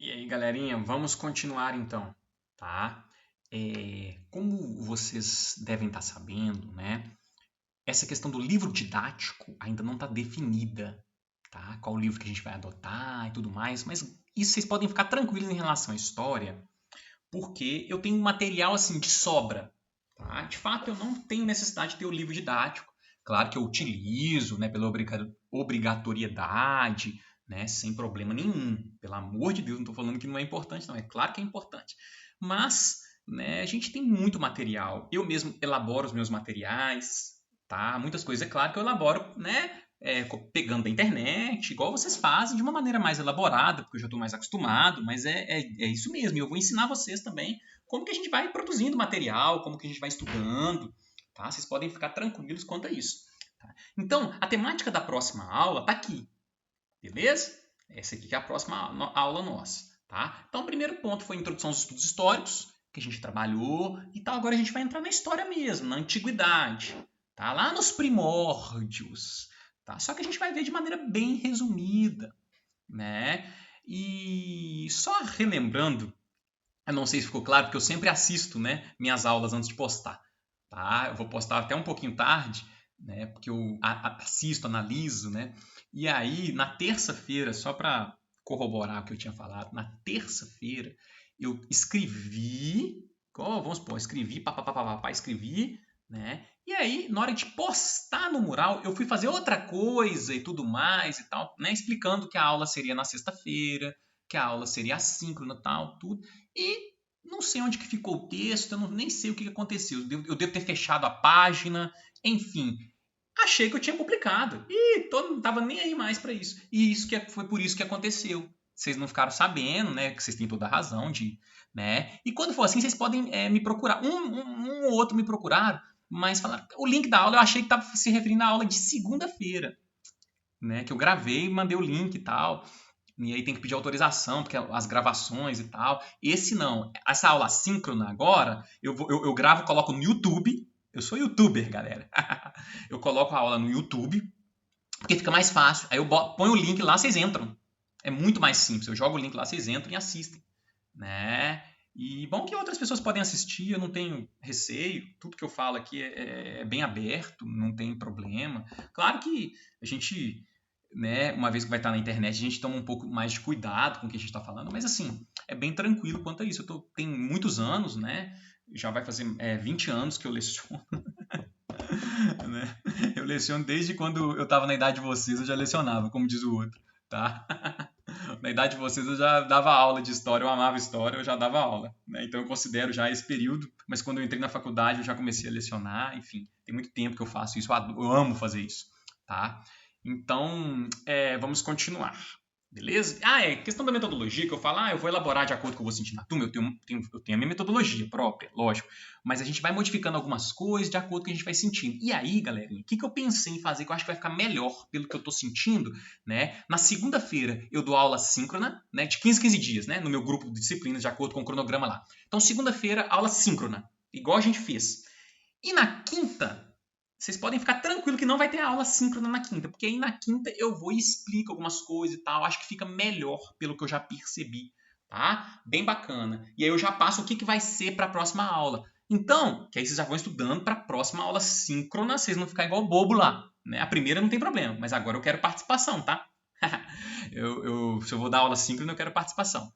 E aí, galerinha, vamos continuar então, tá? Como vocês devem estar sabendo, né? Essa questão do livro didático ainda não está definida, tá? Qual livro que a gente vai adotar e tudo mais, mas isso vocês podem ficar tranquilos em relação à história, porque eu tenho material assim de sobra, tá? De fato, eu não tenho necessidade de ter o livro didático. Claro que eu utilizo, né, pela obrigatoriedade, né, sem problema nenhum. Pelo amor de Deus, não estou falando que não é importante, não. É claro que é importante. Mas, né, a gente tem muito material. Eu mesmo elaboro os meus materiais, tá? Muitas coisas, é claro que eu elaboro, né, pegando da internet, igual vocês fazem, de uma maneira mais elaborada, porque eu já estou mais acostumado, mas é isso mesmo. E eu vou ensinar vocês também como que a gente vai produzindo material, como que a gente vai estudando, tá? Vocês podem ficar tranquilos quanto a isso. Tá? Então, a temática da próxima aula está aqui, beleza? Essa aqui que é a próxima aula nossa, tá? Então, o primeiro ponto foi a introdução aos estudos históricos, que a gente trabalhou e tal. Agora a gente vai entrar na história mesmo, na antiguidade, tá? Lá nos primórdios, tá? Só que a gente vai ver de maneira bem resumida, né? E só relembrando, eu não sei se ficou claro, porque eu sempre assisto, né, minhas aulas antes de postar, tá? Eu vou postar até um pouquinho tarde, né, porque eu assisto, analiso, né? E aí, na terça-feira, só para corroborar o que eu tinha falado, na terça-feira eu escrevi, vamos supor, escrevi, papapá, escrevi, né? E aí, na hora de postar no mural, eu fui fazer outra coisa e tudo mais e tal, né? Explicando que a aula seria na sexta-feira, que a aula seria assíncrona, tal, tudo. E não sei onde que ficou o texto, eu nem sei o que aconteceu. Eu devo ter fechado a página, enfim. Achei que eu tinha publicado. E não estava nem aí mais para isso. E isso foi por isso que aconteceu. Vocês não ficaram sabendo, né? Que vocês têm toda a razão de, né? E quando for assim, vocês podem me procurar. Um ou outro me procuraram, mas falaram. O link da aula eu achei que estava se referindo à aula de segunda-feira, né? Que eu gravei, mandei o link e tal. E aí tem que pedir autorização, porque as gravações e tal. Esse não. Essa aula síncrona agora, eu gravo, coloco no YouTube. Eu sou youtuber, galera. Eu coloco a aula no YouTube, porque fica mais fácil. Aí eu ponho o link lá, vocês entram. É muito mais simples. Eu jogo o link lá, vocês entram e assistem, né? E bom que outras pessoas podem assistir, eu não tenho receio. Tudo que eu falo aqui é bem aberto, não tem problema. Claro que a gente, né, uma vez que vai estar na internet, a gente toma um pouco mais de cuidado com o que a gente está falando, mas assim, é bem tranquilo quanto a isso. Tenho muitos anos, né? Já vai fazer 20 anos que eu leciono, né? Eu leciono desde quando eu estava na idade de vocês, eu já lecionava, como diz o outro, tá? Na idade de vocês eu já dava aula de história, eu amava história, eu já dava aula, né? Então eu considero já esse período, mas quando eu entrei na faculdade eu já comecei a lecionar, enfim, tem muito tempo que eu faço isso, eu amo fazer isso, tá? Então, vamos continuar. Beleza? Questão da metodologia, que eu falo, eu vou elaborar de acordo com o que eu vou sentir na turma, eu tenho a minha metodologia própria, lógico, mas a gente vai modificando algumas coisas de acordo com o que a gente vai sentindo. E aí, galerinha, o que eu pensei em fazer que eu acho que vai ficar melhor pelo que eu tô sentindo, né? Na segunda-feira eu dou aula síncrona, né, de 15 dias, né, no meu grupo de disciplinas, de acordo com o cronograma lá. Então, segunda-feira, aula síncrona, igual a gente fez. E na quinta, vocês podem ficar tranquilo que não vai ter aula síncrona na quinta, porque aí na quinta eu vou e explico algumas coisas e tal. Acho que fica melhor pelo que eu já percebi, tá? Bem bacana. E aí eu já passo o que vai ser para a próxima aula. Então, que aí vocês já vão estudando para a próxima aula síncrona, vocês não ficarem igual bobo lá, né? A primeira não tem problema, mas agora eu quero participação, tá? Se eu vou dar aula síncrona, eu quero participação.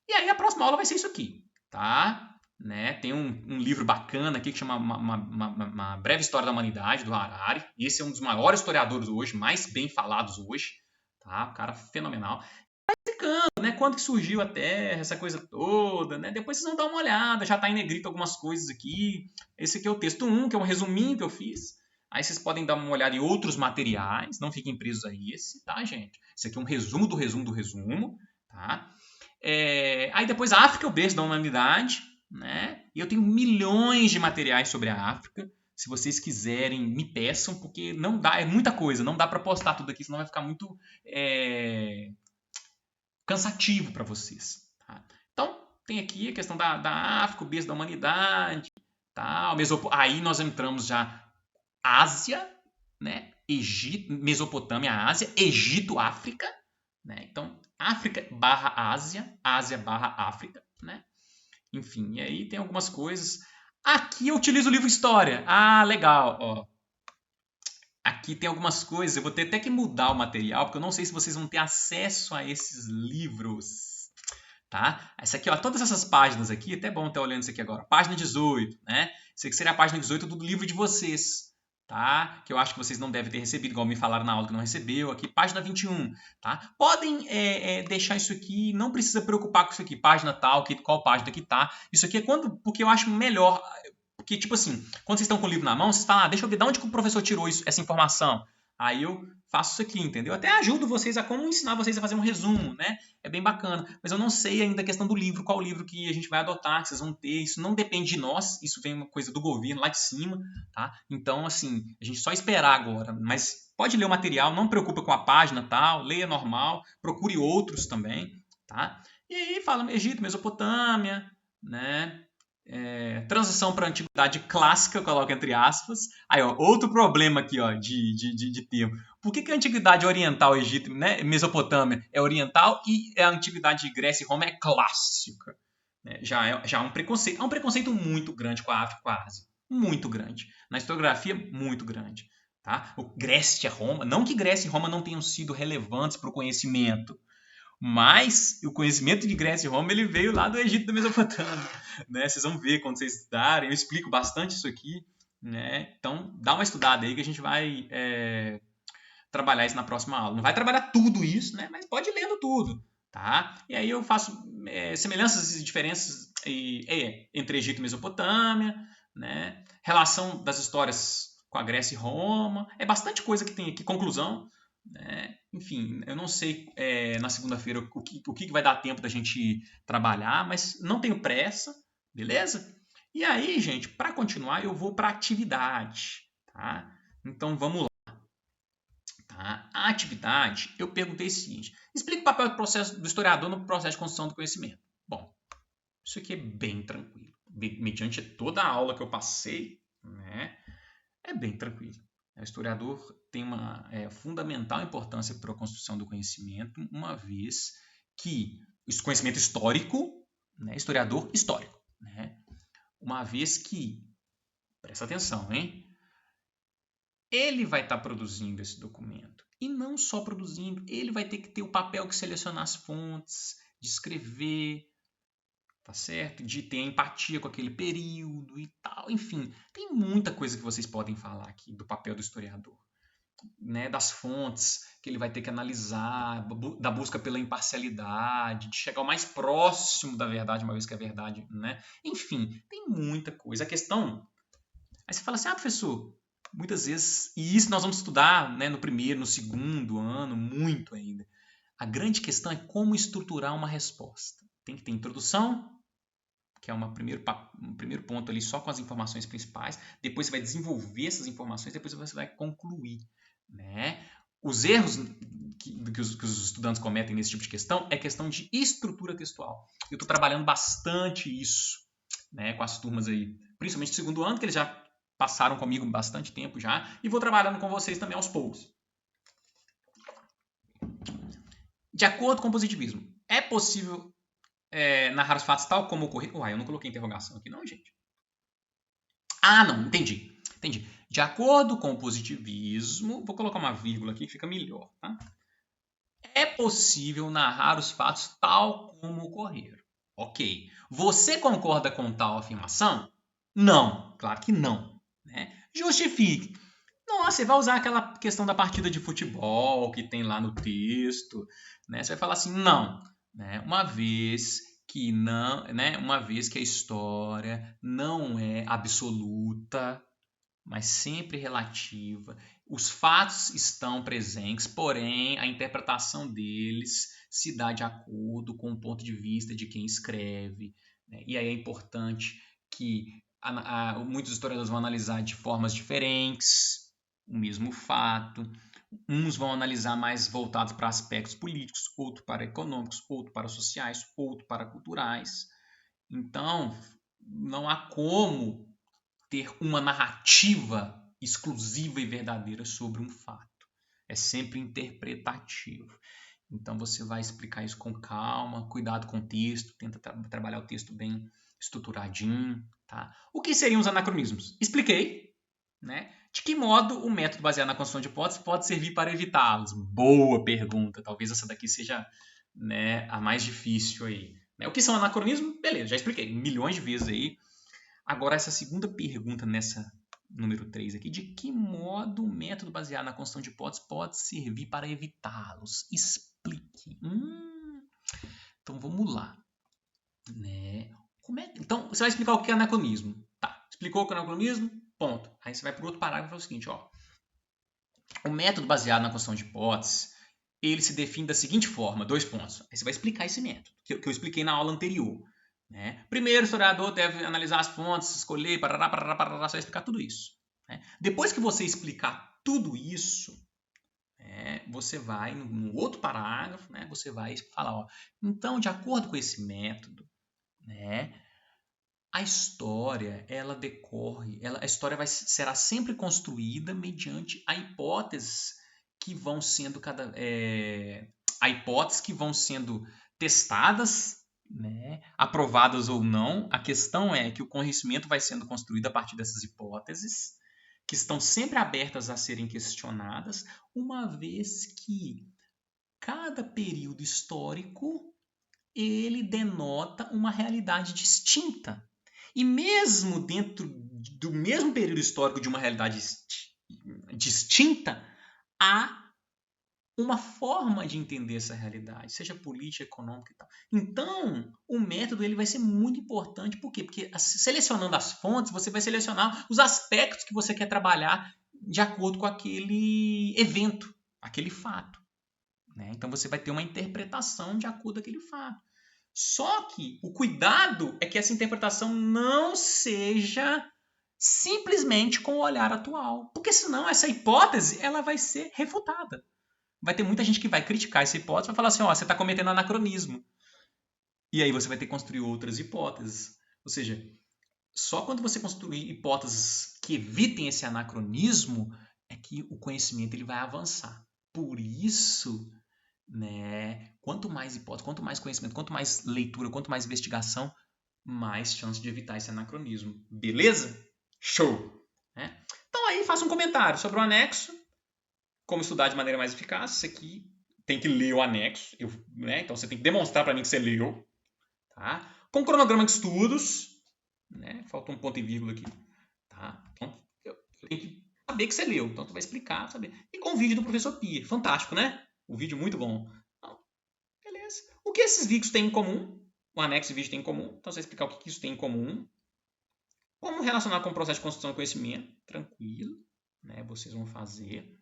E aí a próxima aula vai ser isso aqui, tá? Né? Tem um livro bacana aqui que chama uma Breve História da Humanidade, do Harari. Esse é um dos maiores historiadores hoje, mais bem falados hoje. Tá? Um cara fenomenal. Vai explicando, né? Quando que surgiu a Terra, essa coisa toda, né? Depois vocês vão dar uma olhada, já está em negrito algumas coisas aqui. Esse aqui é o texto 1, que é um resuminho que eu fiz. Aí vocês podem dar uma olhada em outros materiais, não fiquem presos a esse, tá, gente? Esse aqui é um resumo do resumo do resumo, tá? Aí depois a África é o berço da humanidade, né? E eu tenho milhões de materiais sobre a África. Se vocês quiserem, me peçam, porque não dá, é muita coisa, não dá para postar tudo aqui, senão vai ficar muito cansativo para vocês. Tá? Então, tem aqui a questão da África, o berço da humanidade, tá? Aí nós entramos já Ásia, né? Egito, Mesopotâmia, Ásia, Egito, África, né? Então, África barra Ásia, Ásia barra África, né? Enfim, e aí tem algumas coisas. Aqui eu utilizo o livro História. Ah, legal, ó. Aqui tem algumas coisas, eu vou ter até que mudar o material, porque eu não sei se vocês vão ter acesso a esses livros, tá? Essa aqui, ó, todas essas páginas aqui, até bom estar olhando isso aqui agora. Página 18, né? Isso aqui seria a página 18 do livro de vocês, tá? Que eu acho que vocês não devem ter recebido, igual me falaram na aula que não recebeu. Aqui, página 21, tá? Podem deixar isso aqui, não precisa preocupar com isso aqui, página tal, qual página que tá. Isso aqui é porque eu acho melhor. Porque, tipo assim, quando vocês estão com o livro na mão, vocês falam, deixa eu ver de onde que o professor tirou essa informação. Aí eu faço isso aqui, entendeu? Até ajudo vocês a como ensinar vocês a fazer um resumo, né? É bem bacana. Mas eu não sei ainda a questão do livro, qual livro que a gente vai adotar, que vocês vão ter. Isso não depende de nós, isso vem uma coisa do governo lá de cima, tá? Então, assim, a gente só esperar agora. Mas pode ler o material, não preocupa com a página tal, leia normal, procure outros também, tá? E aí fala Egito, Mesopotâmia, né? Transição para a antiguidade clássica, eu coloco entre aspas. Aí, ó, outro problema aqui, ó, de termo. Por que a antiguidade oriental, Egito, né, Mesopotâmia é oriental e a antiguidade de Grécia e Roma é clássica? Já há um preconceito. Há um preconceito muito grande com a África e com a Ásia. Muito grande. Na historiografia, muito grande. Tá? O Grécia e Roma, não que Grécia e Roma não tenham sido relevantes para o conhecimento, mas o conhecimento de Grécia e Roma ele veio lá do Egito e da Mesopotâmia, né? Vocês vão ver quando vocês estudarem, eu explico bastante isso aqui, né? Então dá uma estudada aí que a gente vai trabalhar isso na próxima aula. Não vai trabalhar tudo isso, né? Mas pode ir lendo tudo, tá? E aí eu faço semelhanças e diferenças entre Egito e Mesopotâmia, né? Relação das histórias com a Grécia e Roma, é bastante coisa que tem aqui, conclusão, né? Enfim, eu não sei na segunda-feira o que vai dar tempo da gente trabalhar, mas não tenho pressa, beleza? E aí, gente, para continuar, eu vou para atividade, tá? Então vamos lá. Tá? A atividade, eu perguntei o seguinte: explica o papel do historiador no processo de construção do conhecimento. Bom, isso aqui é bem tranquilo. Mediante toda a aula que eu passei, né, é bem tranquilo. O historiador tem uma fundamental importância para a construção do conhecimento, uma vez que esse conhecimento histórico, né, historiador histórico, né, uma vez que, presta atenção, hein? Ele vai estar produzindo esse documento. E não só produzindo, ele vai ter que ter o papel de selecionar as fontes, de escrever, tá certo? De ter empatia com aquele período e tal. Enfim, tem muita coisa que vocês podem falar aqui do papel do historiador. Né, das fontes que ele vai ter que analisar, da busca pela imparcialidade, de chegar o mais próximo da verdade, uma vez que é verdade, né? Enfim, tem muita coisa. A questão... Aí você fala assim, professor, muitas vezes... E isso nós vamos estudar, né, no primeiro, no segundo ano, muito ainda. A grande questão é como estruturar uma resposta. Tem que ter introdução, que é um primeiro ponto ali só com as informações principais. Depois você vai desenvolver essas informações, depois você vai concluir. Né? Os erros que os estudantes cometem nesse tipo de questão é questão de estrutura textual. Eu estou trabalhando bastante isso, né, com as turmas aí, principalmente do segundo ano, que eles já passaram comigo bastante tempo já, e vou trabalhando com vocês também aos poucos. De acordo com o positivismo, é possível narrar os fatos tal como ocorreram? Uai, eu não coloquei interrogação aqui não, gente. Não, entendi. De acordo com o positivismo, vou colocar uma vírgula aqui que fica melhor, tá? É possível narrar os fatos tal como ocorreram. Ok. Você concorda com tal afirmação? Não, claro que não. Né? Justifique. Nossa, você vai usar aquela questão da partida de futebol que tem lá no texto, né? Você vai falar assim, não, né? Uma vez que a história não é absoluta, mas sempre relativa. Os fatos estão presentes, porém a interpretação deles se dá de acordo com o ponto de vista de quem escreve. Né? E aí é importante que muitos historiadores vão analisar de formas diferentes o mesmo fato. Uns vão analisar mais voltados para aspectos políticos, outro para econômicos, outro para sociais, outro para culturais. Então, não há como ter uma narrativa exclusiva e verdadeira sobre um fato. É sempre interpretativo. Então você vai explicar isso com calma, cuidado com o texto, tenta trabalhar o texto bem estruturadinho, tá? O que seriam os anacronismos? Expliquei, né? De que modo o método baseado na construção de hipóteses pode servir para evitá-los? Boa pergunta. Talvez essa daqui seja, né, a mais difícil aí. O que são anacronismos? Beleza, já expliquei milhões de vezes aí. Agora, essa segunda pergunta nessa número 3 aqui, de que modo o método baseado na construção de hipóteses pode servir para evitá-los? Explique. Então, vamos lá. Né? Então, você vai explicar o que é anacronismo. Tá, explicou o que é anacronismo? Ponto. Aí você vai para o outro parágrafo e fala o seguinte, ó. O método baseado na construção de hipóteses, ele se define da seguinte forma, 2 pontos. Aí você vai explicar esse método, que eu expliquei na aula anterior. Né? Primeiro, o historiador deve analisar as fontes, escolher, parará, você vai explicar tudo isso. Né? Depois que você explicar tudo isso, você vai, no outro parágrafo, né, você vai falar, ó, então, de acordo com esse método, né, a história, ela decorre, a história será sempre construída mediante a hipóteses que vão sendo testadas, né, aprovadas ou não. A questão é que o conhecimento vai sendo construído a partir dessas hipóteses, que estão sempre abertas a serem questionadas, uma vez que cada período histórico ele denota uma realidade distinta. E mesmo dentro do mesmo período histórico de uma realidade distinta, há uma forma de entender essa realidade, seja política, econômica e tal. Então, o método ele vai ser muito importante. Por quê? Porque selecionando as fontes, você vai selecionar os aspectos que você quer trabalhar de acordo com aquele evento, aquele fato. Né? Então, você vai ter uma interpretação de acordo com aquele fato. Só que o cuidado é que essa interpretação não seja simplesmente com o olhar atual. Porque senão essa hipótese ela vai ser refutada. Vai ter muita gente que vai criticar essa hipótese e vai falar assim, ó, você está cometendo anacronismo. E aí você vai ter que construir outras hipóteses. Ou seja, só quando você construir hipóteses que evitem esse anacronismo é que o conhecimento ele vai avançar. Por isso, né, quanto mais hipótese, quanto mais conhecimento, quanto mais leitura, quanto mais investigação, mais chance de evitar esse anacronismo. Beleza? Show! Né? Então aí faça um comentário sobre o anexo, como estudar de maneira mais eficaz. Isso aqui tem que ler o anexo, né? Então você tem que demonstrar para mim que você leu. Tá? Com cronograma de estudos, né? Faltou um ponto e vírgula aqui. Tá? Então eu tenho que saber que você leu, então tu vai explicar, saber. E com o vídeo do professor Pia, fantástico, né? O vídeo muito bom. Então, beleza. O que esses vídeos têm em comum? O anexo e vídeo tem em comum. Então você vai explicar o que isso tem em comum. Como relacionar com o processo de construção de conhecimento? Tranquilo, né? Vocês vão fazer.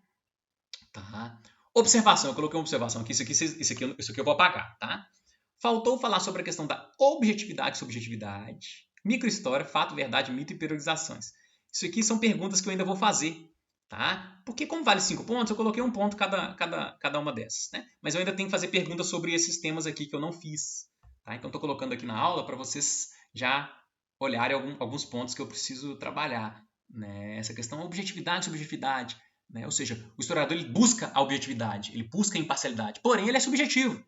Tá? Observação, eu coloquei uma observação aqui, isso aqui eu vou apagar, tá? Faltou falar sobre a questão da objetividade e subjetividade, microhistória, fato, verdade, mito e periodizações. Isso aqui são perguntas que eu ainda vou fazer, tá? Porque como vale 5 pontos, eu coloquei um ponto cada uma dessas, né? Mas eu ainda tenho que fazer perguntas sobre esses temas aqui que eu não fiz, tá? Então estou colocando aqui na aula para vocês já olharem alguns pontos que eu preciso trabalhar, né? Essa questão objetividade e subjetividade. Né? Ou seja, o historiador ele busca a objetividade, ele busca a imparcialidade, porém ele é subjetivo.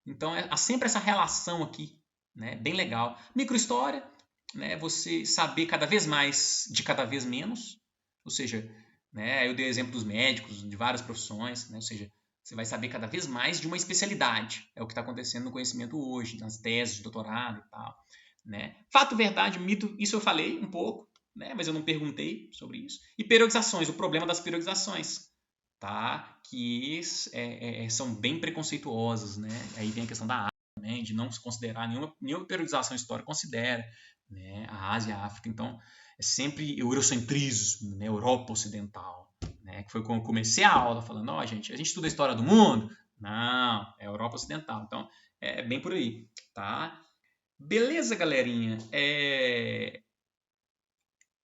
Então há sempre essa relação aqui, né? Bem legal. Microhistória, né? Você saber cada vez mais de cada vez menos, ou seja, né? Eu dei exemplo dos médicos, de várias profissões, né? Ou seja, você vai saber cada vez mais de uma especialidade. É o que está acontecendo no conhecimento hoje, nas teses de doutorado e tal. Né? Fato, verdade, mito, isso eu falei um pouco. Né? Mas eu não perguntei sobre isso. E periodizações, o problema das periodizações, tá? Que são bem preconceituosas, né? Aí vem a questão da Ásia também, de não se considerar nenhuma periodização histórica considera, né? A Ásia e a África, então é sempre eurocentrismo, né? Europa Ocidental, né? Que foi quando eu comecei a aula falando, ó, gente, a gente estuda a história do mundo? Não, é Europa Ocidental, então é bem por aí, tá? Beleza, galerinha?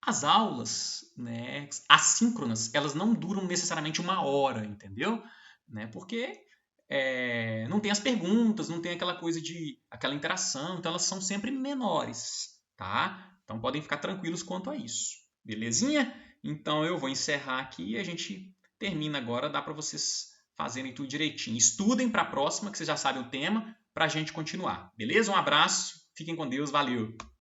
As aulas, né, assíncronas, elas não duram necessariamente 1 hora, entendeu? Né? Porque não tem as perguntas, não tem aquela interação, então elas são sempre menores, tá? Então podem ficar tranquilos quanto a isso, belezinha? Então eu vou encerrar aqui e a gente termina agora, dá para vocês fazendo tudo direitinho. Estudem para a próxima, que vocês já sabem o tema, para a gente continuar. Beleza? Um abraço, fiquem com Deus, valeu!